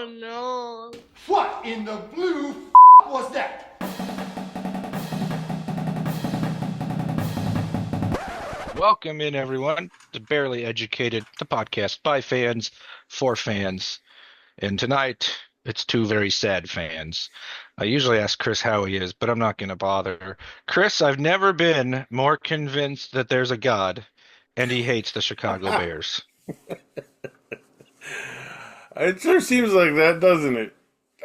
Oh no. What in the blue was that? Welcome in, everyone, to Barely Educated, the podcast by fans for fans. And tonight, it's two very sad fans. I usually ask Chris how he is, but I'm not going to bother. Chris, I've never been more convinced that there's a God, and he hates the Chicago Bears. It sure seems like that, doesn't it?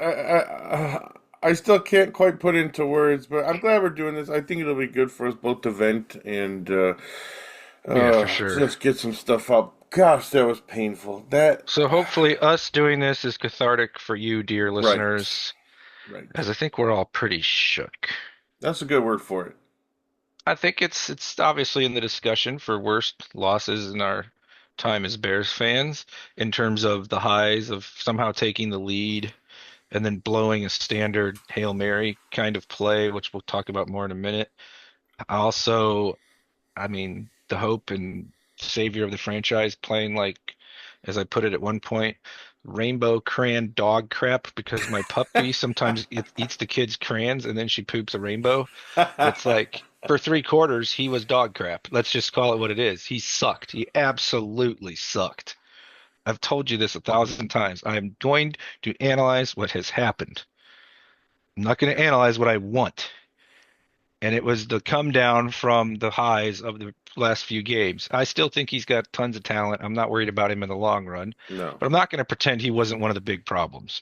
I still can't quite put into words, but I'm glad we're doing this. I think it'll be good for us both to vent and Yeah, for sure. just get some stuff up. Gosh, that was painful. So hopefully us doing this is cathartic for you, dear listeners, Right. as I think we're all pretty shook. That's a good word for it. I think it's obviously in the discussion for worst losses in our time as Bears fans in terms of the highs of somehow taking the lead and then blowing a standard Hail Mary kind of play, which we'll talk about more in a minute. Also, I mean, the hope and savior of the franchise playing like, as I put it at one point, rainbow crayon dog crap because my puppy sometimes eats the kid's crayons and then she poops a rainbow. It's like for 3 quarters, he was dog crap. Let's just call it what it is. He sucked. He absolutely sucked. I've told you this 1,000 times. I am going to analyze what has happened. I'm not going to analyze what I want. And it was the come down from the highs of the last few games. I still think he's got tons of talent. I'm not worried about him in the long run. No. But I'm not going to pretend he wasn't one of the big problems.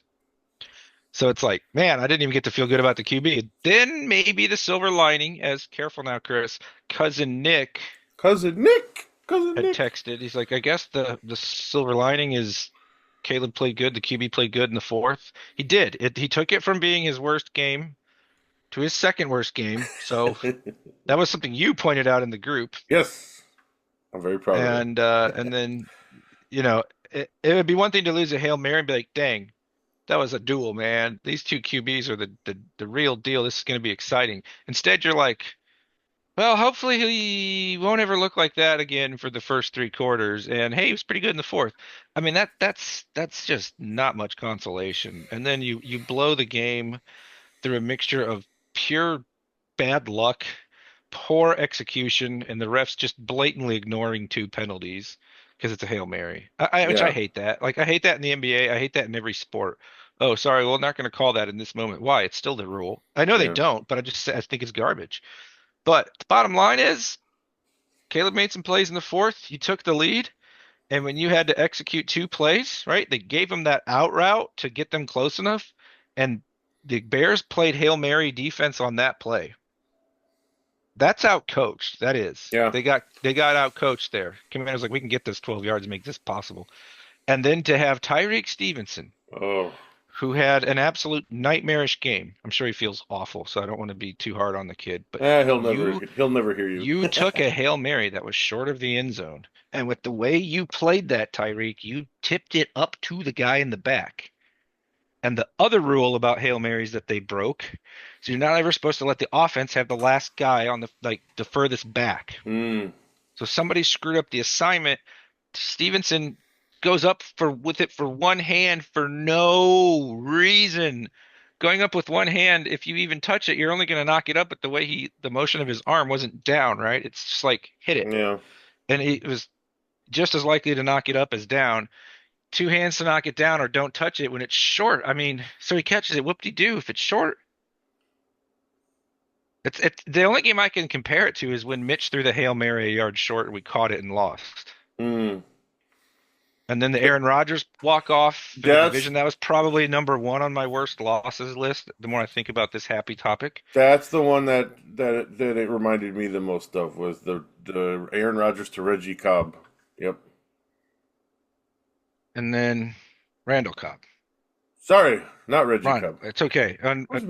So it's like, man, I didn't even get to feel good about the QB. Then maybe the silver lining, as careful now, Chris, cousin Nick had texted. He's like, I guess the silver lining is Caleb played good. The QB played good in the fourth. He did. He took it from being his worst game to his second worst game. So that was something you pointed out in the group. Yes. I'm very proud of it. And then, it would be one thing to lose a Hail Mary and be like, dang, that was a duel, man. These two QBs are the real deal. This is going to be exciting. Instead, you're like, well, hopefully he won't ever look like that again for the first 3 quarters. And hey, he was pretty good in the fourth. I mean, that's just not much consolation. And then you blow the game through a mixture of pure bad luck, poor execution, and the refs just blatantly ignoring 2 penalties because it's a Hail Mary. Which I hate that. Like I hate that in the NBA. I hate that in every sport. Oh, sorry, well, I'm not going to call that in this moment. Why? It's still the rule. I know they don't, but I think it's garbage. But the bottom line is, Caleb made some plays in the fourth. You took the lead, and when you had to execute 2 plays, right? They gave them that out route to get them close enough, and the Bears played Hail Mary defense on that play. That's out-coached. That is. Yeah. They got out-coached there. Commander's like, we can get this 12 yards and make this possible. And then to have Tyrique Stevenson, who had an absolute nightmarish game. I'm sure he feels awful, so I don't want to be too hard on the kid. But he'll never hear you. You took a Hail Mary that was short of the end zone. And with the way you played that, Tyrique, you tipped it up to the guy in the back. And the other rule about Hail Marys that they broke, so you're not ever supposed to let the offense have the last guy on the furthest back. So somebody screwed up the assignment. Stevenson goes up with it for one hand for no reason. Going up with one hand, if you even touch it, you're only going to knock it up. But the way the motion of his arm wasn't down, right? It's just like hit it. Yeah. And he was just as likely to knock it up as down. 2 hands to knock it down or don't touch it when it's short. I mean, so he catches it. Whoop-de-doo if it's short. It's the only game I can compare it to is when Mitch threw the Hail Mary a yard short and we caught it and lost. And then the Aaron Rodgers walk-off in the division, that was probably number 1 on my worst losses list, the more I think about this happy topic. That's the one that it reminded me the most of, was the Aaron Rodgers to Reggie Cobb. Yep. And then Randall Cobb. Sorry, not Reggie Cobb. It's okay. I was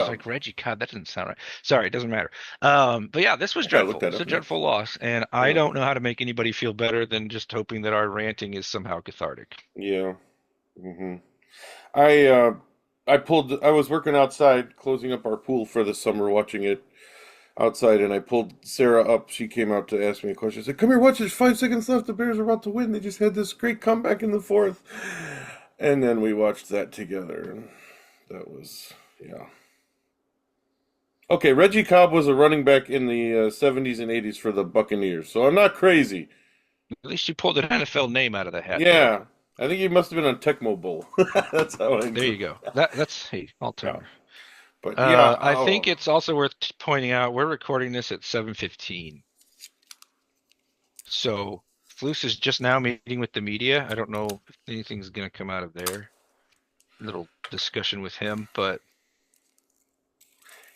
like, Reggie Cobb, that doesn't sound right. Sorry, it doesn't matter. But yeah, this was dreadful. It's a dreadful loss. And I don't know how to make anybody feel better than just hoping that our ranting is somehow cathartic. Yeah. I was working outside, closing up our pool for the summer, watching it outside, and I pulled Sarah up. She came out to ask me a question. I said, come here, watch, there's 5 seconds left. The Bears are about to win. They just had this great comeback in the fourth. And then we watched that together, and that was, yeah. Okay, Reggie Cobb was a running back in the 70s and 80s for the Buccaneers, so I'm not crazy. At least you pulled an NFL name out of the hat there. Yeah, I think he must have been on Tecmo Bowl. That's how I There knew. you go. That's hey, all Yeah, timer. but yeah, I think it's also worth pointing out we're recording this at 7:15. So Flus is just now meeting with the media. I don't know if anything's going to come out of their little discussion with him, but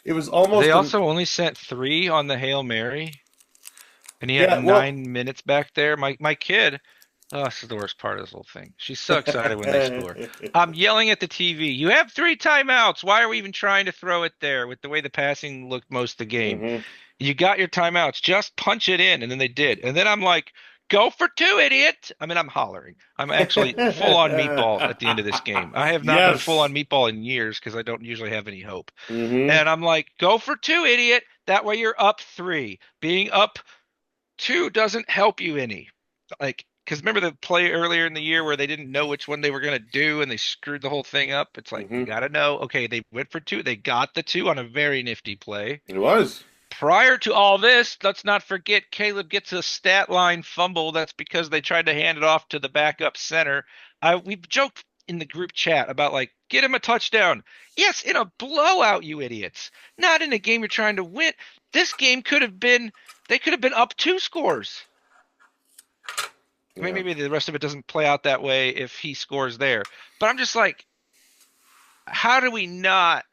it was they almost an also only sent 3 on the Hail Mary, and he had yeah. Well, 9 minutes back there. My kid, oh, this is the worst part of this whole thing. She's so excited when they score. I'm yelling at the TV. You have 3 timeouts. Why are we even trying to throw it there with the way the passing looked most of the game? hmm You got your timeouts. Just punch it in. And then they did. And then I'm like, go for 2, idiot. I mean, I'm hollering. I'm actually full on meatball at the end of this game. I have not been full Yes. on meatball in years because I don't usually have any hope. hmm And I'm like, go for 2, idiot. That way you're up 3. Being up 2 doesn't help you any. Like, because remember the play earlier in the year where they didn't know which one they were going to do and they screwed the whole thing up? It's like, you hmm got to know. Okay, they went for 2. They got the 2 on a very nifty play. It was. Prior to all this, let's not forget Caleb gets a stat line fumble. That's because they tried to hand it off to the backup center. We've joked in the group chat about like, get him a touchdown. Yes, in a blowout, you idiots. Not in a game you're trying to win. This game they could have been up 2 scores. I mean, Yeah. maybe the rest of it doesn't play out that way if he scores there. But I'm just like, how do we not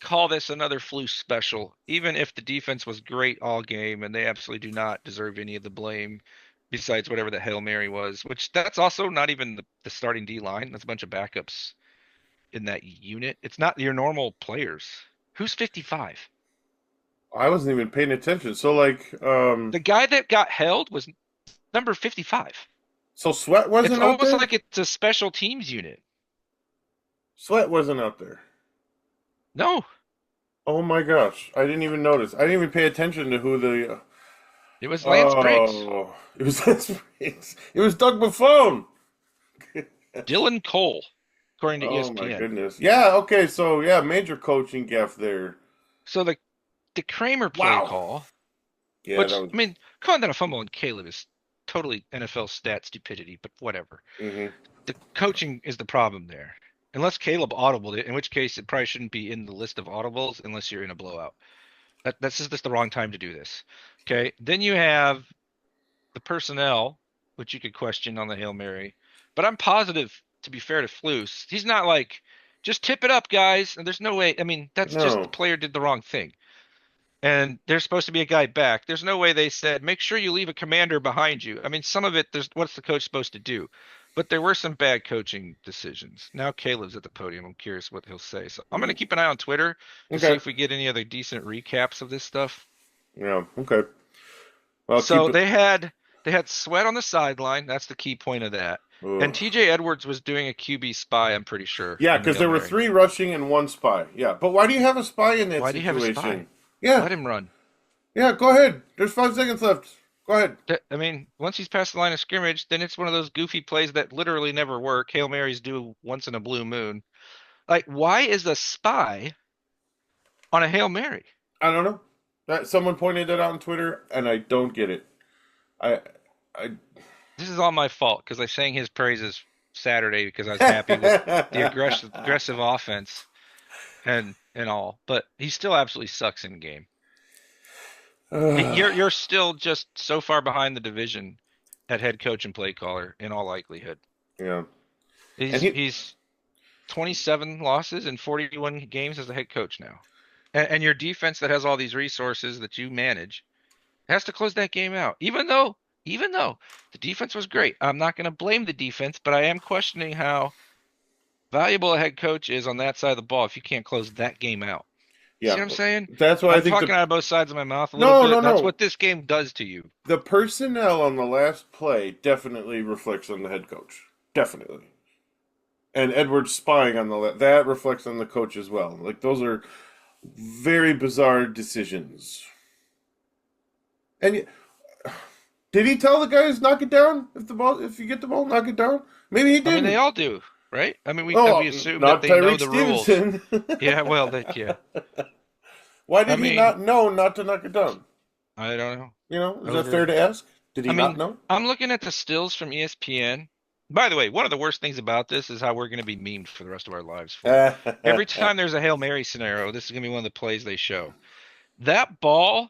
call this another flu special, even if the defense was great all game and they absolutely do not deserve any of the blame besides whatever the Hail Mary was, which that's also not even the starting D line. That's a bunch of backups in that unit. It's not your normal players. Who's 55? I wasn't even paying attention. So like, The guy that got held was number 55. so Sweat It's wasn't out almost there. like it's a special teams unit. Sweat wasn't out there. No, Oh my gosh, I didn't even notice. I didn't even pay attention to who the. it was Lance Briggs. It was it was Doug Buffone. Dylan Cole, according to Oh my ESPN. goodness. Yeah. Okay. So yeah, major coaching gaff there. So the Kramer play Wow. call, Yeah. which That was. I mean, calling that a fumble on Caleb is totally NFL stat stupidity, but whatever. hmm The coaching is the problem there. Unless Caleb audibled it, in which case it probably shouldn't be in the list of audibles unless you're in a blowout. That's just the wrong time to do this. Okay. Then you have the personnel, which you could question on the Hail Mary. But I'm positive, to be fair to Flus, he's not like, just tip it up, guys. And there's no way. I mean, that's just the No. player did the wrong thing. And there's supposed to be a guy back. There's no way they said, make sure you leave a commander behind you. I mean, some of it, there's what's the coach supposed to do? But there were some bad coaching decisions. Now Caleb's at the podium. I'm curious what he'll say. So I'm going to keep an eye on Twitter to see Okay. if we get any other decent recaps of this stuff. Yeah. Okay. Well, So keep they had Sweat on the sideline. That's the key point of that. it. And TJ Edwards was doing a QB spy, I'm pretty sure. Yeah, in the because there Hail were Mary. 3 rushing and 1 spy. Yeah, but why do you have a spy in that Why do you have a situation? spy? Yeah. Let him run. Yeah. Go ahead. There's 5 seconds left. Go ahead. I mean, once he's past the line of scrimmage, then it's one of those goofy plays that literally never work. Hail Marys do once in a blue moon. Like, why is a spy on a Hail Mary? I don't know. That someone pointed that out on Twitter, and I don't get it. I. This is all my fault because I sang his praises Saturday because I was happy with the aggressive offense and all. But he still absolutely sucks in game. You're still just so far behind the division at head coach and play caller in all likelihood. Yeah. He's 27 losses in 41 games as a head coach now. And your defense that has all these resources that you manage has to close that game out. Even though the defense was great. I'm not going to blame the defense, but I am questioning how valuable a head coach is on that side of the ball if you can't close that game out. Yeah. See what I'm saying? That's why I I'm think talking out of both sides of my mouth a little bit. That's what this game does to you. the personnel on the last play definitely reflects on the head coach. Definitely. And Edwards spying on that reflects on the coach as well. Like those are very bizarre decisions. And did he tell the guys knock it down? If you get the ball, knock it down. Maybe he didn't. I mean, they all do. right? I mean, we Oh, assume that not they know Tyrique the rules. Stevenson. Yeah, well, that yeah. Why I did he mean, not know not to knock it down? I don't know. Is that fair Over. to ask? Did I he not mean, know? I'm looking at the stills from ESPN. By the way, one of the worst things about this is how we're going to be memed for the rest of our lives for it. Every time there's a Hail Mary scenario, this is going to be one of the plays they show. That ball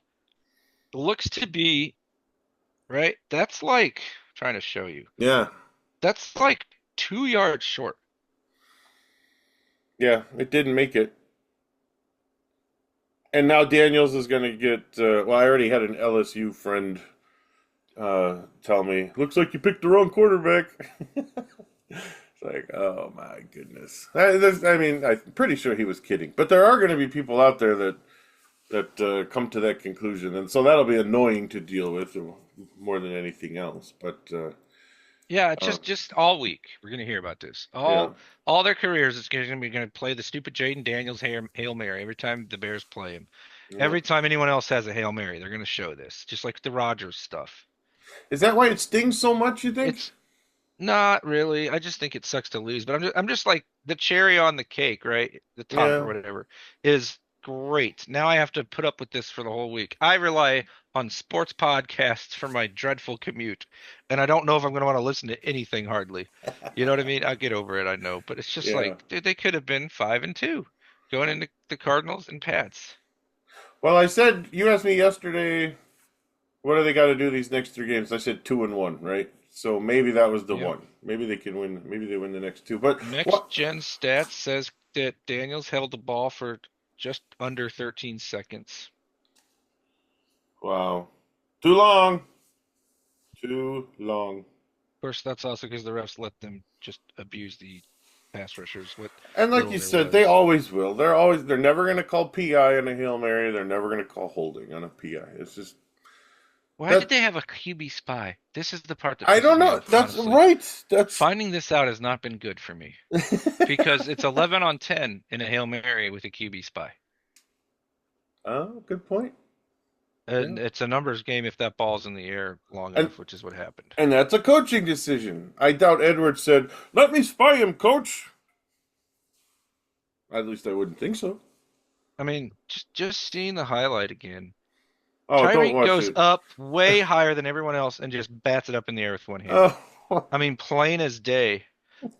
looks to be, right? That's like, I'm trying to show you. Yeah, That's like 2 yards short. yeah, it didn't make it. And now Daniels is going to get. Well, I already had an LSU friend tell me, "Looks like you picked the wrong quarterback." It's like, oh my goodness. I mean, I'm pretty sure he was kidding, but there are going to be people out there that come to that conclusion, and so that'll be annoying to deal with more than anything else. But Yeah, uh, just all week we're gonna hear about this. yeah, All their careers, it's gonna be gonna play the stupid Jaden Daniels Hail Mary every time the Bears play him. yeah. Every time anyone else has a Hail Mary, they're gonna show this, just like the Rodgers stuff. Is that why it stings so much? You think? It's not really. I just think it sucks to lose, but I'm just like the cherry on the cake, right? The top or Yeah. whatever is great. Now I have to put up with this for the whole week. I rely on sports podcasts for my dreadful commute, and I don't know if I'm going to want to listen to anything hardly. You know what I mean? I'll get over it, I know, but it's just Yeah. like, dude, they could have been 5-2 going into the Cardinals and Pats. Well, I said you asked me yesterday, what do they got to do these next three games? I said 2-1, right? So maybe that was the Yep. one. Maybe they can win. Maybe they win the next two. But Next what? Gen Stats says that Daniels held the ball for just under 13 seconds. Wow, too long. Too long. Of course, that's also because the refs let them just abuse the pass rushers with And like little you there said, they was. always will. They're never going to call PI on a Hail Mary. They're never going to call holding on a PI. It's just Why did that they have a QB spy? This is the part that I pisses don't me know. off, That's honestly. right. That's Finding this out has not been good for me because it's 11 on 10 in a Hail Mary with a QB spy. oh, good point. Yeah. And it's a numbers game if that ball's in the air long And enough, which is what happened. and that's a coaching decision. I doubt Edwards said, "Let me spy him, coach." At least I wouldn't think so. I mean, just seeing the highlight again. Oh, don't Tyreek watch goes it. up way higher than everyone else and just bats it up in the air with one hand. Oh, I mean, plain as day.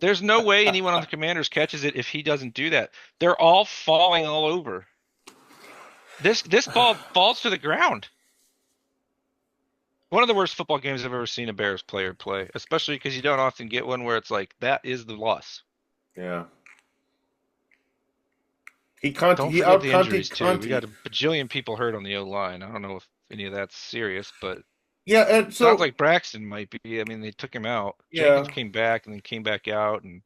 There's no way anyone on the Commanders catches it if he doesn't do that. They're all falling all over. This ball falls to the ground. One of the worst football games I've ever seen a Bears player play, especially because you don't often get one where it's like that is the loss. yeah. He Don't he forget out the Conti injuries too. We got Conti. a bajillion people hurt on the O line. I don't know if any of that's serious, but Yeah, and sounds so like Braxton might be. I mean, they took him out. yeah. Jenkins came back and then came back out, and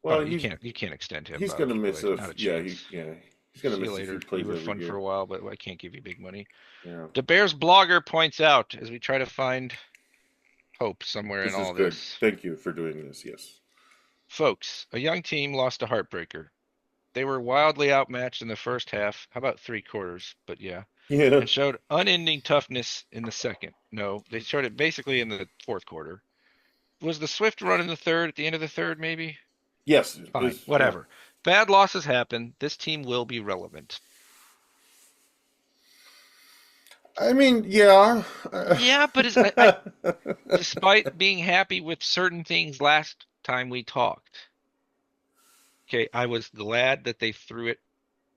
Well, you can't extend him, he's gonna miss Boy. a Not a yeah chance. he's gonna See you miss a few later. plays You were every fun for game. a while, but I can't give you big money. Yeah, The Bears blogger points out as we try to find hope somewhere in this is all good. this. Thank you for doing this. Yes. Folks, a young team lost a heartbreaker. They were wildly outmatched in the first half. How about three quarters? But yeah. Yeah. And showed unending toughness in the second. No, they showed it basically in the fourth quarter. Was the Swift run in the third, at the end of the third, maybe? Yes. Fine, Yeah. whatever. Bad losses happen. This team will be relevant. I mean, yeah. Yeah, but despite being happy with certain things last time we talked, okay, I was glad that they threw it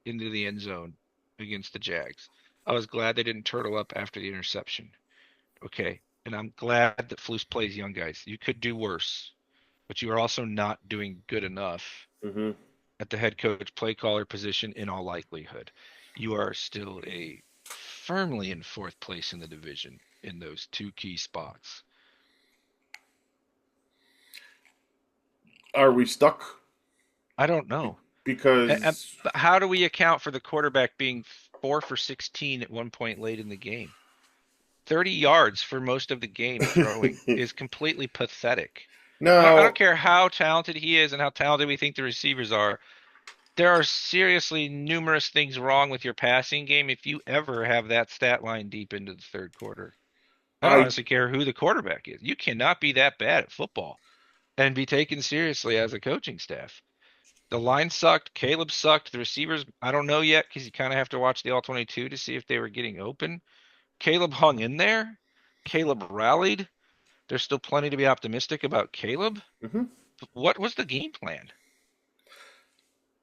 into the end zone against the Jags. I was glad they didn't turtle up after the interception. Okay, and I'm glad that Flus plays young guys. You could do worse, but you are also not doing good enough hmm at the head coach play caller position in all likelihood. You are still a firmly in fourth place in the division in those two key spots. Are we stuck? I don't know. Because How do we account for the quarterback being 4 for 16 at one point late in the game? 30 yards for most of the game throwing is completely pathetic. I now don't care how talented he is and how talented we think the receivers are. There are seriously numerous things wrong with your passing game if you ever have that stat line deep into the third quarter. I don't I honestly care who the quarterback is. You cannot be that bad at football. and be taken seriously as a coaching staff. The line sucked. Caleb sucked. The receivers, I don't know yet because you kind of have to watch the all 22 to see if they were getting open. Caleb hung in there. Caleb rallied. There's still plenty to be optimistic about Caleb. Hmm. What was the game plan?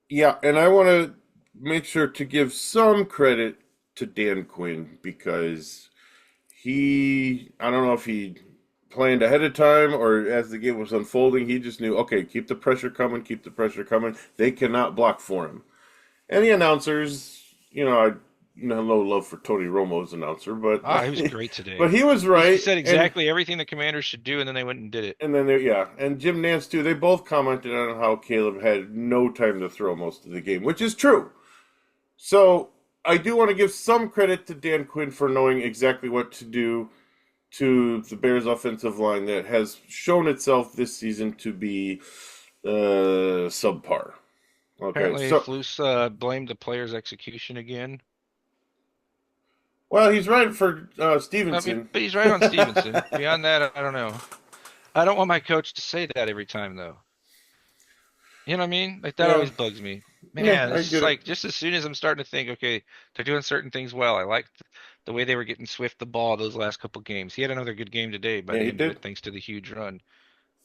Yeah, and I want to make sure to give some credit to Dan Quinn because I don't know if he planned ahead of time or as the game was unfolding, he just knew, okay, keep the pressure coming, keep the pressure coming. They cannot block for him. And the announcers, I have no love for Tony Romo's announcer, but Ah, he was great but today. he was He right. said And exactly everything the Commanders should do, and then they went and did it. and then and Jim Nance too. They both commented on how Caleb had no time to throw most of the game, which is true. So I do want to give some credit to Dan Quinn for knowing exactly what to do to the Bears' offensive line that has shown itself this season to be subpar. Okay, Apparently, so Flus blamed the player's execution again. well, he's right for I mean, Stevenson. but he's right on Stevenson. Beyond that, I don't know. I don't want my coach to say that every time, though. You know what I mean? Like that Yeah, always bugs me. yeah, Man, I it's just get it. like just as soon as I'm starting to think, okay, they're doing certain things well. I like the way they were getting Swift the ball those last couple games. He had another good game today by Yeah, the he end of did. it, thanks to the huge run.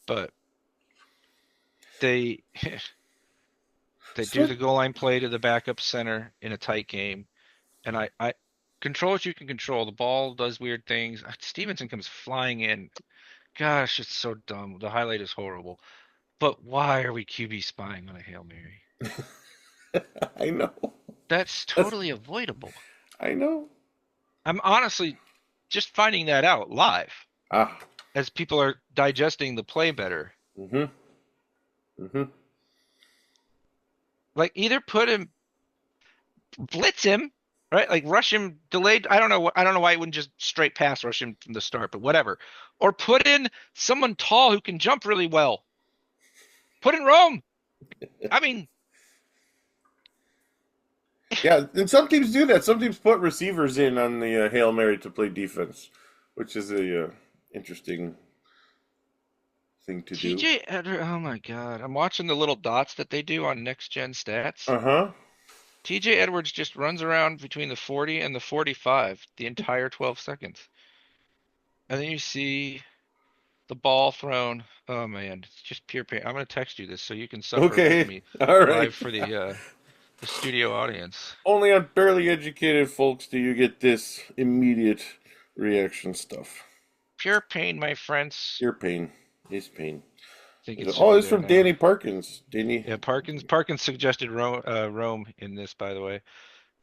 But they they do Swift. the goal line play to the backup center in a tight game, and I control what you can control. The ball does weird things. Stevenson comes flying in. Gosh, it's so dumb. The highlight is horrible. But why are we QB spying on a Hail Mary? I know. That's That's, totally avoidable. I know. I'm honestly just finding that out live Ah. as people are digesting the play better. Mm-hmm. Mm-hmm. Like either put him, blitz him, right? Like rush him delayed. I don't know why he wouldn't just straight pass rush him from the start, but whatever. Or put in someone tall who can jump really well. Put in Rome. I mean, Yeah, and some teams do that. Some teams put receivers in on the Hail Mary to play defense, which is a interesting thing to do. TJ Edwards, oh my God. I'm watching the little dots that they do on next gen stats. Uh-huh. TJ Edwards just runs around between the 40 and the 45 the entire 12 seconds. And then you see the ball thrown. Oh man, it's just pure pain. I'm gonna text you this so you can suffer with Okay. me All right. live for the studio audience. Only on Barely Educated folks do you get this immediate reaction stuff. Pure pain, my friends. Your pain. His pain. I think it should Oh, be it's there from now. Danny Parkins. Danny. Yeah, Parkins suggested Rome in this, by the way.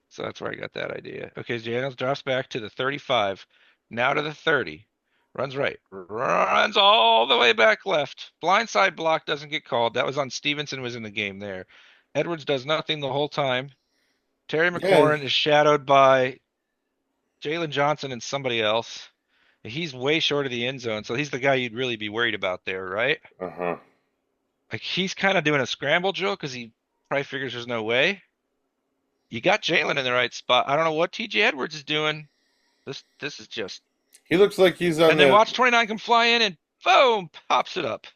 So that's where I got that idea. Okay, Daniels drops back to the 35, now to the 30. Runs right, runs all the way back left. Blindside block doesn't get called. That was on Stevenson was in the game there. Edwards does nothing the whole time. Terry Yeah. McLaurin is shadowed by Jalen Johnson and somebody else. He's way short of the end zone, so he's the guy you'd really be worried about there, right? Uh-huh. Like he's kind of doing a scramble drill because he probably figures there's no way. You got Jalen in the right spot. I don't know what TJ Edwards is doing. This is just. He looks like he's on And then that. watch 29 come fly in and boom, pops it up.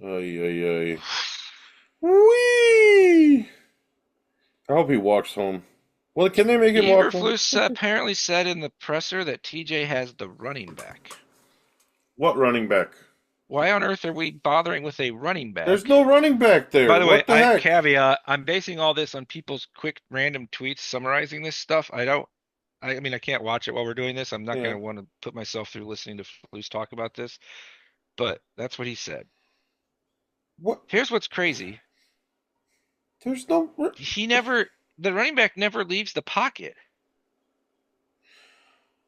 Ay, ay, ay. Whee! I hope he walks home. Well, can they make him walk home? Eberflus apparently said in the presser that TJ has the running back. What running back? Why on earth are we bothering with a running back? There's no running back there. By the way, What the heck? caveat, I'm basing all this on people's quick random tweets summarizing this stuff. I mean, I can't watch it while we're doing this. I'm not Yeah. going to want to put myself through listening to Flus talk about this, but that's what he said. What? Here's what's crazy. There's no. The running back never leaves the pocket.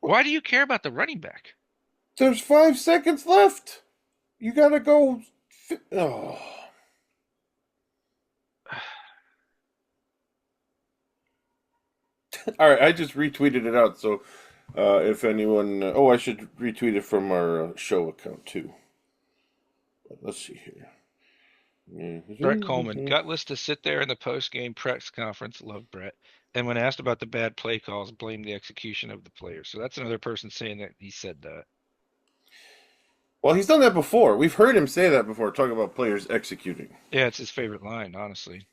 Why do you care about the running back? There's 5 seconds left. You gotta go. Oh. All right, I just retweeted it out. So, if anyone, I should retweet it from our show account too. Let's see here. Brett Coleman, gutless to sit there in the post-game press conference. Love Brett. And when asked about the bad play calls, blamed the execution of the players. So that's another person saying that he said that. Well, he's done that before. We've heard him say that before, talk about players executing. Yeah, it's his favorite line, honestly.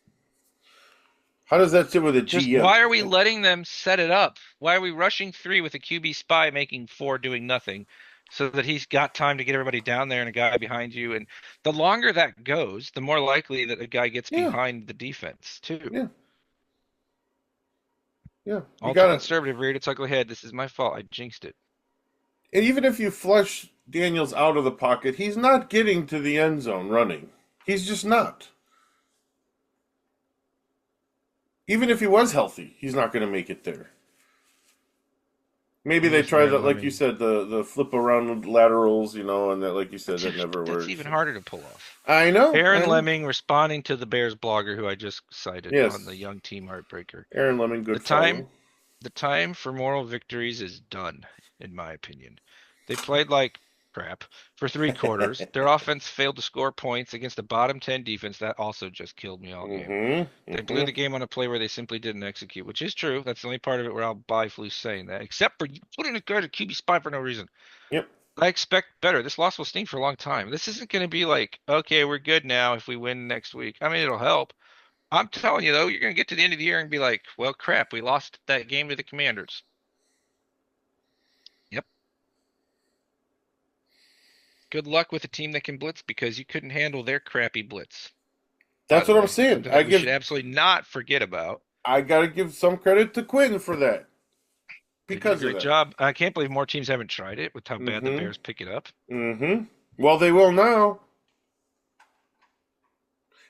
How does that sit with a Just GM? why are we letting them set it up? Why are we rushing 3 with a QB spy making 4 doing nothing so that he's got time to get everybody down there and a guy behind you? And the longer that goes, the more likely that a guy gets Yeah, behind the defense, too. yeah, yeah. You All too gotta. conservative, reared its ugly head. This is my fault. I jinxed it. And even if you flush Daniels out of the pocket, he's not getting to the end zone running. He's just not. Even if he was healthy, he's not going to make it there. Maybe they try that, like you said, the flip around laterals, and that, like you said, that never works. That's even harder to pull off. I know. Aaron Lemming responding to the Bears blogger who I just cited Yes. on the Young Team Heartbreaker. Aaron Lemming, good The time for moral victories is done, in my opinion. They played like crap for 3 quarters. Their offense failed to score points against a bottom 10 defense. That also just killed me all game. They blew the game on a play where they simply didn't execute, which is true. That's the only part of it where I'll buy Flus saying that, except for you putting a guy to QB spy for no reason. Yep. I expect better. This loss will sting for a long time. This isn't going to be like, okay, we're good now if we win next week. I mean, it'll help. I'm telling you, though, you're going to get to the end of the year and be like, well, crap, we lost that game to the Commanders. Yep. Good luck with a team that can blitz because you couldn't handle their crappy blitz. That's what I'm saying. We should absolutely not forget about. I got to give some credit to Quinn for that. Because great job. I can't believe more teams haven't tried it with how bad the Bears pick it up. Well, they will now.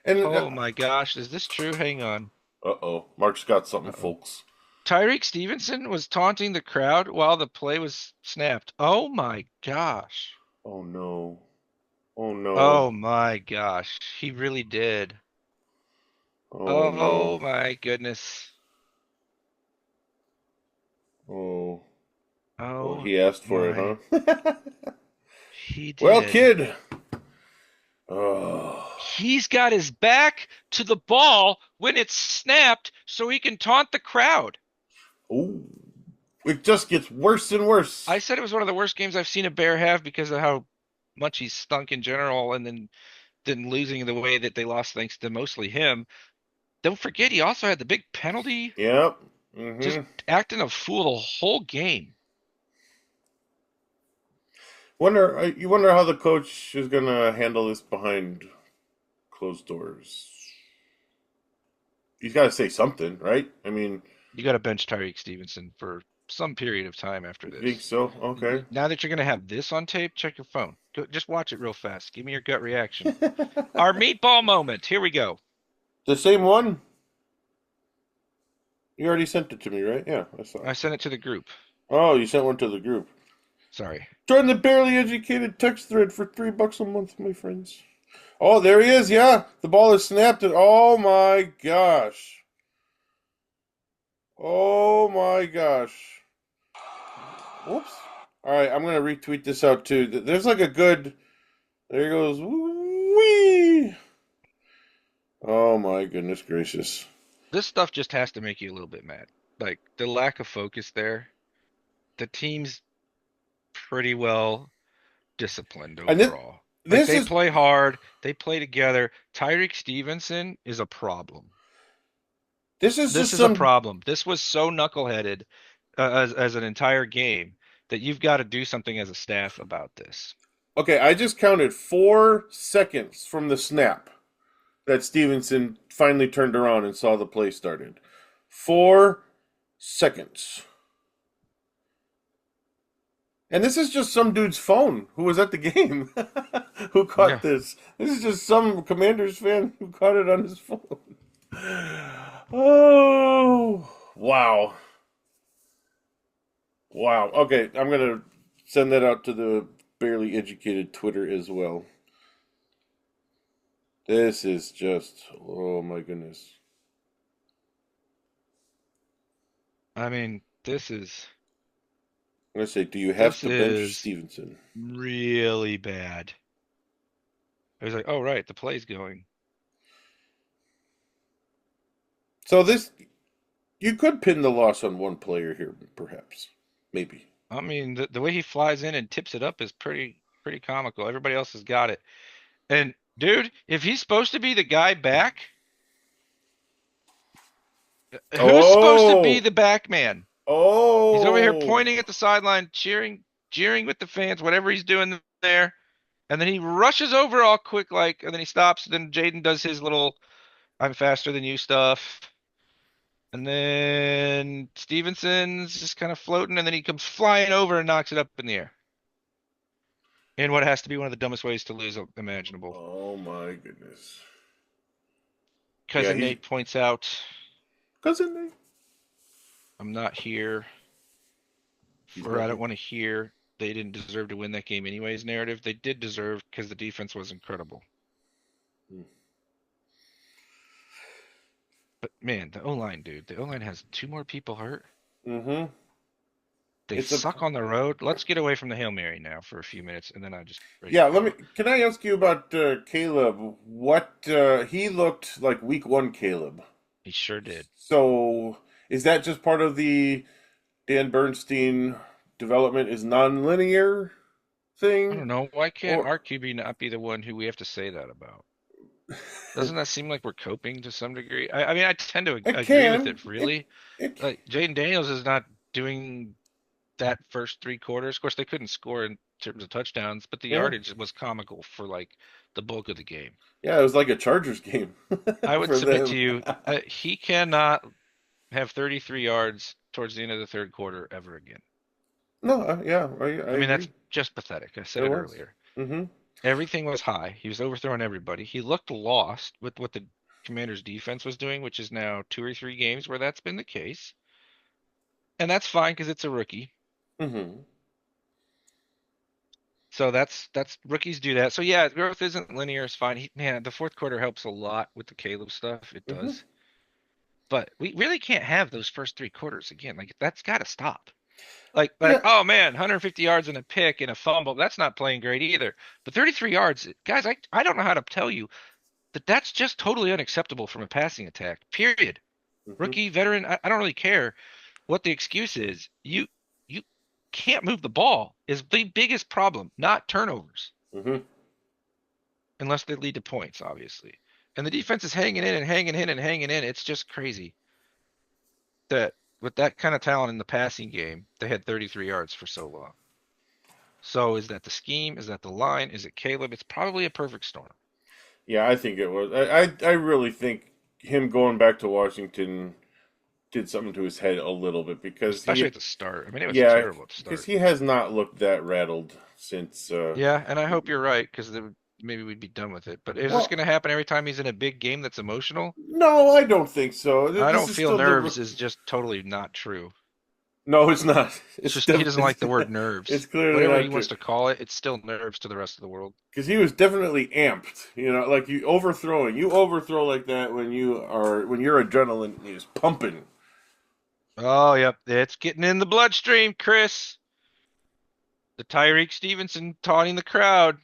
And oh my gosh, is this true? Hang on. Uh-oh. Mark's got something, folks. Tyrique Stevenson was taunting the crowd while the play was snapped. Oh my gosh. Oh no. Oh no. Oh my gosh. He really did. Oh no. My goodness. Oh. Oh. Well, he asked for it, huh? He did. Well, kid. Oh. He's got his back to the ball when it's snapped so he can taunt the crowd. Ooh. It just gets worse and worse. I said it was one of the worst games I've seen a Bear have because of how much he's stunk in general and then losing the way that they lost thanks to mostly him. Don't forget, he also had the big penalty. Yep. Just acting a fool the whole game. You wonder how the coach is going to handle this behind closed doors. He's got to say something, right? I mean, you got to bench Tyrique Stevenson for some period of time after this. You think so? Okay. Now that you're going to have this on tape, check your phone. Just watch it real fast. Give me your gut reaction. Our meatball moment. Here we go. The same one? You already sent it to me, right? Yeah, I saw it. I sent it to the group. Oh, you sent one to the group. Sorry. Join the Barely Educated text thread for $3 a month, my friends. Oh, there he is. Yeah, the ball is snapped. Oh my gosh. Oh my gosh. Whoops. All right, I'm gonna retweet this out too. There's like a good. There he goes. Wee. Oh my goodness gracious. This stuff just has to make you a little bit mad. Like the lack of focus there. The team's pretty well disciplined overall. They play hard. They play together. Tyrique Stevenson is a problem. This is a problem. This was so knuckleheaded as an entire game that you've got to do something as a staff about this. Okay, I just counted 4 seconds from the snap that Stevenson finally turned around and saw the play started. 4 seconds. And this is just some dude's phone who was at the game who caught this. This is just some Commanders fan who caught it on his phone. Oh, wow. Wow. Okay, I'm going to send that out to the Barely Educated Twitter as well. This is just, oh my goodness. I mean, this is... I'm going to say, do you have to bench Stevenson? Really bad. I was like, oh, right, the play's going. So this, you could pin the loss on one player here, perhaps. Maybe. I mean, the way he flies in and tips it up is pretty pretty comical. Everybody else has got it. And dude, if he's supposed to be the guy back, who's supposed to be Oh, the back man? He's over here oh, pointing at the sideline, cheering, jeering with the fans, whatever he's doing there. And then he rushes over all quick, like, and then he stops. Then Jaden does his little "I'm faster than you" stuff. And then Stevenson's just kind of floating, and then he comes flying over and knocks it up in the air. In what has to be one of the dumbest ways to lose imaginable. oh my goodness. Yeah, Cousin Nate points out, cousin Nate. I'm not here He's for not I don't here. want to hear they didn't deserve to win that game anyways narrative. They did deserve because the defense was incredible. Hmm. But man, the O-line, dude, the O-line has two more people hurt. Mm-hmm. They It's a suck on the road. Let's get away from the Hail Mary now for a few minutes, and then I just ready yeah. to go. Can I ask you about Caleb? What he looked like week one, Caleb. He sure did. So is that just part of the Dan Bernstein development is non-linear I don't thing, know. Why can't or our QB not be the one who we have to say that about? Doesn't that seem like we're coping to some degree? I mean, I tend to it agree with can it, really. it Like, Jaden Daniels is not doing that first three quarters. Of course, they couldn't score in terms of touchdowns, but the yeah yardage was comical for like the bulk of the game. yeah it was like a Chargers game I would for submit them. to you, he cannot have 33 yards towards the end of the third quarter ever again. No, yeah, I I mean, that's agree. just pathetic. I It said it was. earlier. Mm-hmm. Everything was high. He was overthrowing everybody. He looked lost with what the Commanders' defense was doing, which is now 2 or 3 games where that's been the case. And that's fine because it's a rookie. Mm-hmm. So that's rookies do that. So yeah, growth isn't linear. It's fine. Man, the fourth quarter helps a lot with the Caleb stuff. It Mm-hmm. does. But we really can't have those first three quarters again. Like that's got to stop. Like Yeah. oh man, 150 yards and a pick and a fumble. That's not playing great either. But 33 yards, guys, I don't know how to tell you that that's just totally unacceptable from a passing attack. Period. Mm-hmm. Rookie, veteran, I don't really care what the excuse is. You can't move the ball is the biggest problem, not turnovers, Mm-hmm. unless they lead to points, obviously. And the defense is hanging in and hanging in and hanging in. It's just crazy that with that kind of talent in the passing game, they had 33 yards for so long. So is that the scheme? Is that the line? Is it Caleb? It's probably a perfect storm. Yeah, I think it was. I really think him going back to Washington did something to his head a little bit because Especially at the start. I mean, it was yeah, terrible at the because start. he has not looked that rattled since. Yeah, and I hope you're right because maybe we'd be done with it. But is this Well, going to happen every time he's in a big game that's emotional? no, I don't think so. I This don't is feel still nerves is just totally not true. no, it's not. It's just he doesn't like the word It's nerves. clearly Whatever not he true wants to call it, it's still nerves to the rest of the world. because he was definitely amped. You know, like you overthrowing. You overthrow like that when your adrenaline is pumping. Oh, yep, it's getting in the bloodstream, Chris. The Tyrique Stevenson taunting the crowd. Uh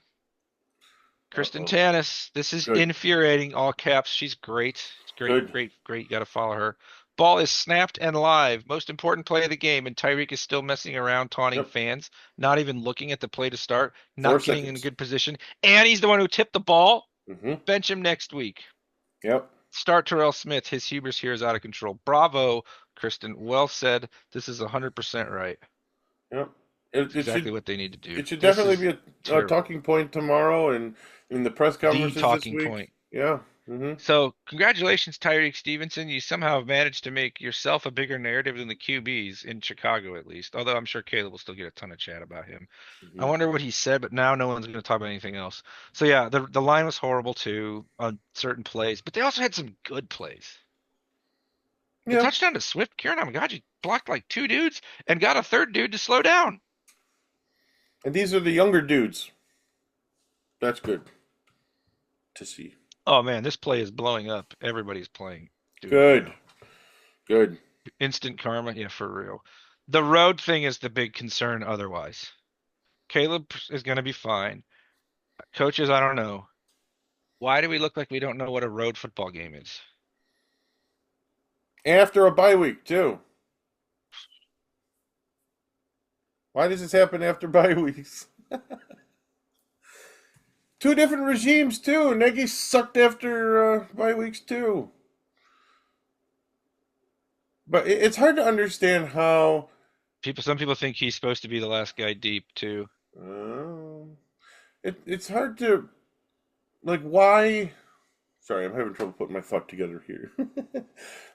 Kristen oh. Tanis. This is Good. infuriating. All caps. She's great. It's great, Good. great, great. You got to follow her. Ball is snapped and live. Most important play of the game, and Tyreek is still messing around, taunting Yep. fans, not even looking at the play to start, Four not getting in a seconds. good position. And he's the one who tipped the ball. Mm-hmm. Bench him next week. Yep. Start Terrell Smith. His hubris here is out of control. Bravo, Kristen. Well said. This is 100% right. Yep. It's It exactly should what they need to do. it should This definitely is be a terrible. talking point tomorrow and in the press The conferences this talking week. point. Yeah. Mm-hmm. So, congratulations, Tyreek Stevenson. You somehow have managed to make yourself a bigger narrative than the QBs in Chicago, at least. Although I'm sure Caleb will still get a ton of chat about him. I Mm-hmm. wonder what he said, but now no one's going to talk about anything else. So yeah, the line was horrible too on certain plays, but they also had some good plays. The Yeah. touchdown to Swift, Kieran Amagaji blocked like two dudes and got a third dude to slow down. And these are the younger dudes. That's good to see. Oh man, this play is blowing up. Everybody's playing. Doing it Good. now. Good. Instant karma, yeah, for real. The road thing is the big concern otherwise. Caleb is going to be fine. Coaches, I don't know. Why do we look like we don't know what a road football game is? After a bye week too. Why does this happen after bye weeks? two different regimes too. Nagy sucked after bye weeks too. But it's hard to understand how. Some people think he's supposed to be the last guy deep too. Uh, it's hard to like why. Sorry, I'm having trouble putting my thought together here.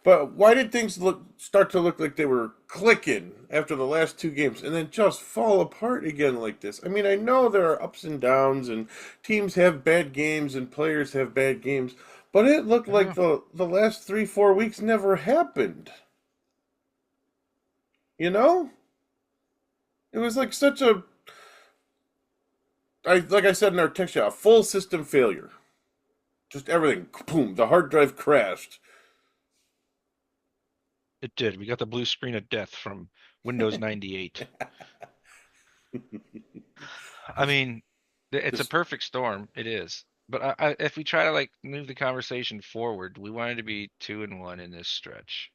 But why did things start to look like they were clicking after the last two games and then just fall apart again like this? I mean, I know there are ups and downs and teams have bad games and players have bad games, but it looked like Yeah. the last 3-4 weeks never happened. You know? It was like such a like I said in our text chat, a full system failure. Just everything, boom, the hard drive crashed. It did. We got the blue screen of death from Windows 98. I Just, mean, it's a just, perfect storm. It is. But if we try to like move the conversation forward, we wanted to be 2-1 in this stretch.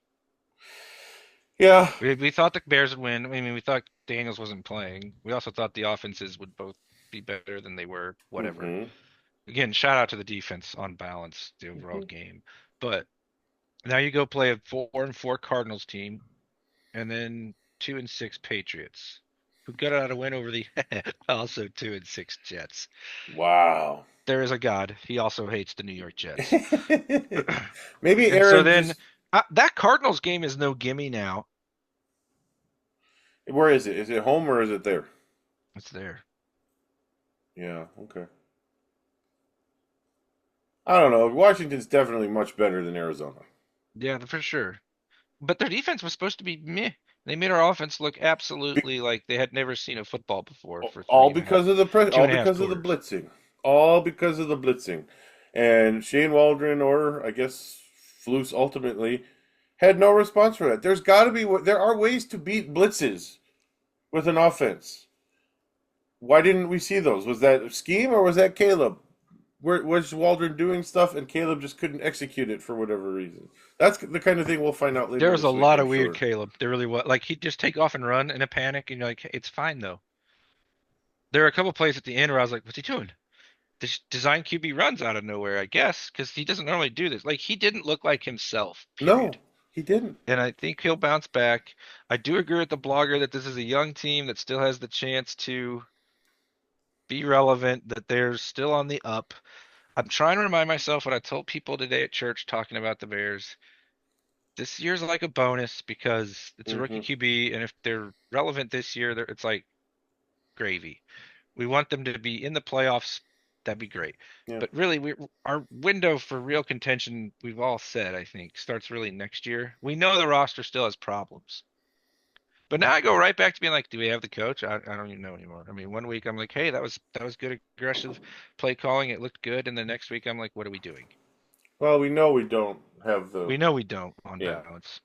yeah. We thought the Bears would win. I mean, we thought Daniels wasn't playing. We also thought the offenses would both be better than they were. Whatever. Mm-hmm. Again, shout out to the defense on balance, the overall game. But now you go play a 4-4 Cardinals team, and then 2-6 Patriots, who got out a win over the also 2-6 Jets. Wow. There is a God. He also hates the New York Jets. Maybe And so Aaron then just. that Cardinals game is no gimme now. Where is it? Is it home or is it there? It's there. Yeah, okay. I don't know. Washington's definitely much better than Arizona. Yeah, for sure. But their defense was supposed to be meh. They made our offense look Be- absolutely like they had never seen a football before for all three and a half, because of the two all and a half because of the quarters. blitzing. All because of the blitzing. And Shane Waldron, or I guess Flus ultimately, had no response for that. There are ways to beat blitzes with an offense. Why didn't we see those? Was that scheme or was that Caleb? Where was Waldron doing stuff and Caleb just couldn't execute it for whatever reason? That's the kind of thing we'll find out There later was a this week, lot I'm of weird sure. Caleb. There really was. Like he'd just take off and run in a panic, and you're like, "Hey, it's fine though." There are a couple plays at the end where I was like, "What's he doing?" This design QB runs out of nowhere, I guess, because he doesn't normally do this. Like he didn't look like himself, No, period. he didn't. And I think he'll bounce back. I do agree with the blogger that this is a young team that still has the chance to be relevant, that they're still on the up. I'm trying to remind myself what I told people today at church talking about the Bears. This year's like a bonus because it's a rookie Hmm. QB, and if they're relevant this year, it's like gravy. We want them to be in the playoffs. That'd be great. Yeah. But really, our window for real contention, we've all said, I think, starts really next year. We know the roster still has problems. But now I go right back to being like, do we have the coach? I don't even know anymore. I mean, one week I'm like, hey, that was good aggressive play calling. It looked good. And the next week I'm like, what are we doing? Well, we know we don't have the. We know we don't on Yeah. balance.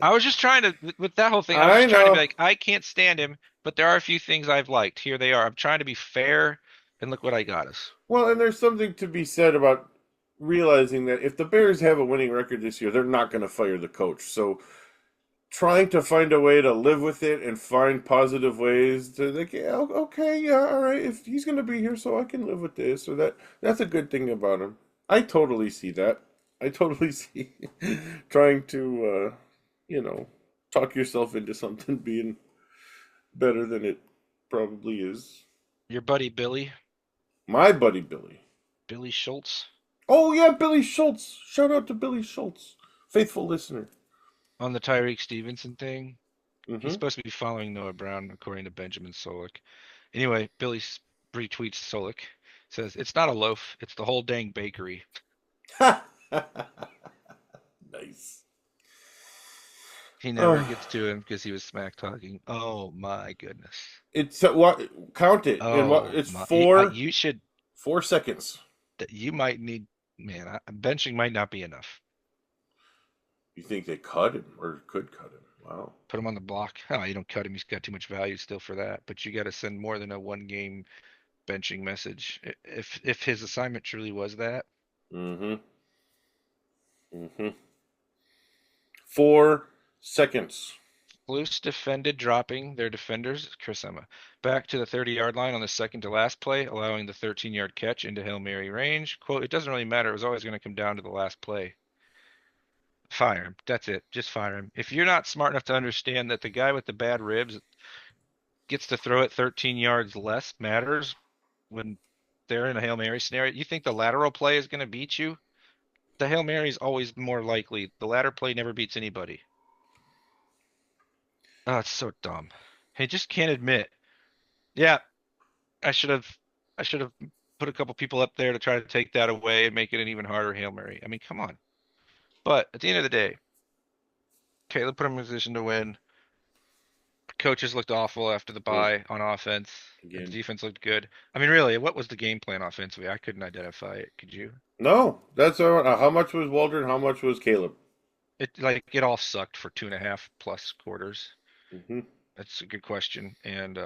I was just trying to with that whole thing, I was I just trying to be know. like, I can't stand him, but there are a few things I've liked. Here they are. I'm trying to be fair, and look what I got us. Well, and there's something to be said about realizing that if the Bears have a winning record this year, they're not going to fire the coach. So trying to find a way to live with it and find positive ways to like, yeah, okay, yeah, all right, if he's going to be here, so I can live with this or that. That's a good thing about him. I totally see that. I totally see trying to, you know, talk yourself into something being better than it probably is. Your buddy My buddy Billy. Billy Schultz, Oh yeah, Billy Schultz. Shout out to Billy Schultz, faithful listener. on the Tyrique Stevenson thing. He's Mm-hmm. supposed to be following Noah Brown, according to Benjamin Solik. Anyway, retweets Solik. Says, it's not a loaf, it's the whole dang bakery. Nice. He never Oh, gets to him because he was smack talking. Oh my goodness. it's what? Count it. In what? Oh It's my. four You should, 4 seconds. you might need, man, benching might not be enough. You think they cut him or could cut him? Wow. Put him on the block. Oh, you don't cut him. He's got too much value still for that. But you got to send more than a one game benching message. If his assignment truly was that, Mm-hmm. Mm-hmm. 4 seconds. loose defended, dropping their defenders, Chris Emma, back to the 30-yard line on the second to last play, allowing the 13-yard catch into Hail Mary range. Quote, it doesn't really matter. It was always going to come down to the last play. Fire him. That's it. Just fire him. If you're not smart enough to understand that the guy with the bad ribs gets to throw it 13 yards less matters when they're in a Hail Mary scenario, you think the lateral play is going to beat you? The Hail Mary is always more likely. The lateral play never beats anybody. Oh, it's so dumb. He just can't admit. Yeah, I should have put a couple people up there to try to take that away and make it an even harder Hail Mary. I mean, come on. But at the end of the day, Caleb put him in a position to win. Coaches looked awful after the bye on offense. The defense looked good. I mean, really, what was the game plan offensively? I couldn't identify it. Could you? No, that's how much was Waldron? How much was Caleb? It all sucked for 2.5+ quarters. Mm-hmm. That's a good question, and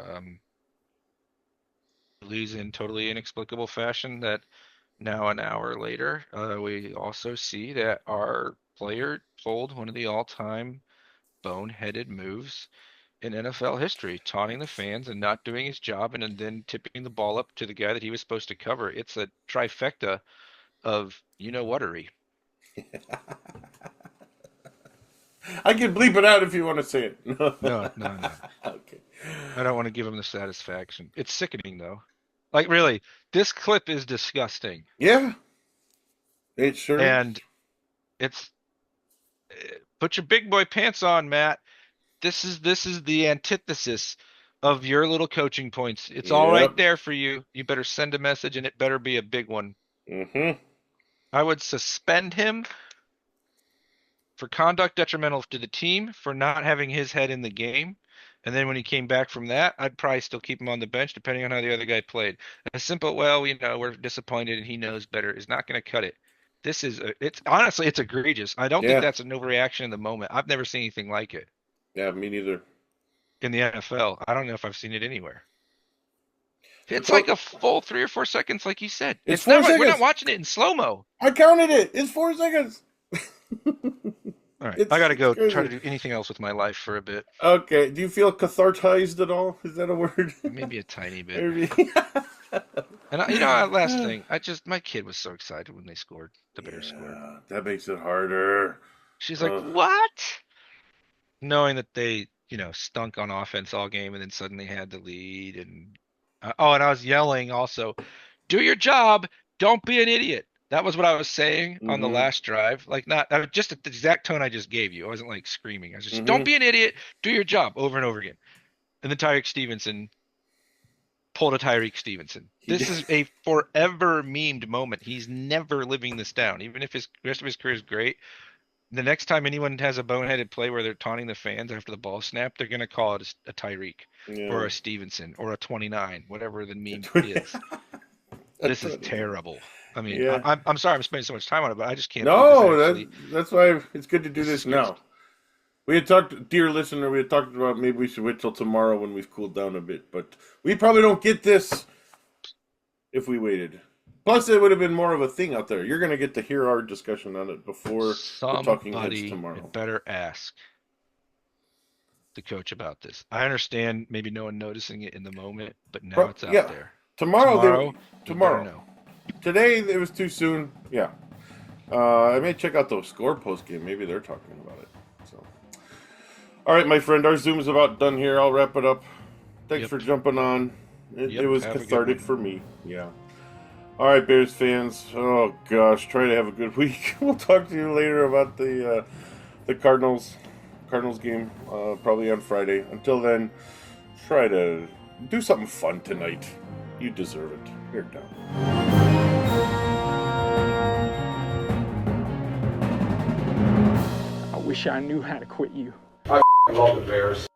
lose in totally inexplicable fashion. That now an hour later, we also see that our player pulled one of the all-time boneheaded moves in NFL history, taunting the fans and not doing his job, and then tipping the ball up to the guy that he was supposed to cover. It's a trifecta of you-know-whatery. I can bleep it out if you want to say it. No. Okay. I don't want to give him the satisfaction. It's sickening, though. Like, really, this clip is disgusting. Yeah. It sure And it's... Put your big boy pants on, Matt. This is the antithesis of your little coaching points. It's all right there for you. You better send a message, and it better be a big one. Mm-hmm. I would suspend him for conduct detrimental to the team for not having his head in the game. And then when he came back from that, I'd probably still keep him on the bench, depending on how the other guy played. A simple, we're disappointed and he knows better is not going to cut it. It's honestly, it's egregious. I don't think that's an overreaction in the moment. I've never seen anything like it. Yeah, me neither. In the NFL, I don't know if I've seen it anywhere. It's like a full 3 or 4 seconds, like you said. It's 4 seconds. We're not watching it in slow-mo. I counted it. It's 4 seconds. All right, I got to go try to do anything else with my life for a bit. Okay. Do you feel cathartized at all? Is that a word? Maybe a tiny bit. Maybe. And last thing, my kid was so excited when they scored. The Bears scored. That makes it harder. She's like, "What?" Knowing that they, stunk on offense all game and then suddenly had the lead, and and I was yelling also, "Do your job! Don't be an idiot!" That was what I was saying on the last drive. Like, just the exact tone I just gave you. I wasn't like screaming. I was just, "Don't be an idiot! Do your job!" over and over again. And then Tyrique Stevenson pulled a Tyrique Stevenson. This is a forever memed moment. He's never living this down. Even if the rest of his career is great, the next time anyone has a boneheaded play where they're taunting the fans after the ball snap, they're going to call it a Tyrique or a Stevenson or a 29, whatever the meme is. This is terrible. I mean, I'm sorry I'm spending so much time on it, but I just can't. No, that's why it's good to do this now. We had talked, dear listener, about maybe we should wait till tomorrow when we've cooled down a bit, but we probably don't get this if we waited. Plus, it would have been more of a thing out there. You're going to get to hear our discussion on it before the talking heads tomorrow. Somebody better ask the coach about this. I understand maybe no one noticing it in the moment, but now it's out there. Tomorrow. Know. Today, it was too soon. Yeah. I may check out the score post game. Maybe they're talking about it. So, all right, my friend, our Zoom is about done here. I'll wrap it up. Thanks for jumping on. It was cathartic for me. Yeah. All right, Bears fans. Oh gosh, try to have a good week. We'll talk to you later about the Cardinals game, probably on Friday. Until then, try to do something fun tonight. You deserve it. You're down. I wish I knew how to quit you. I love the Bears.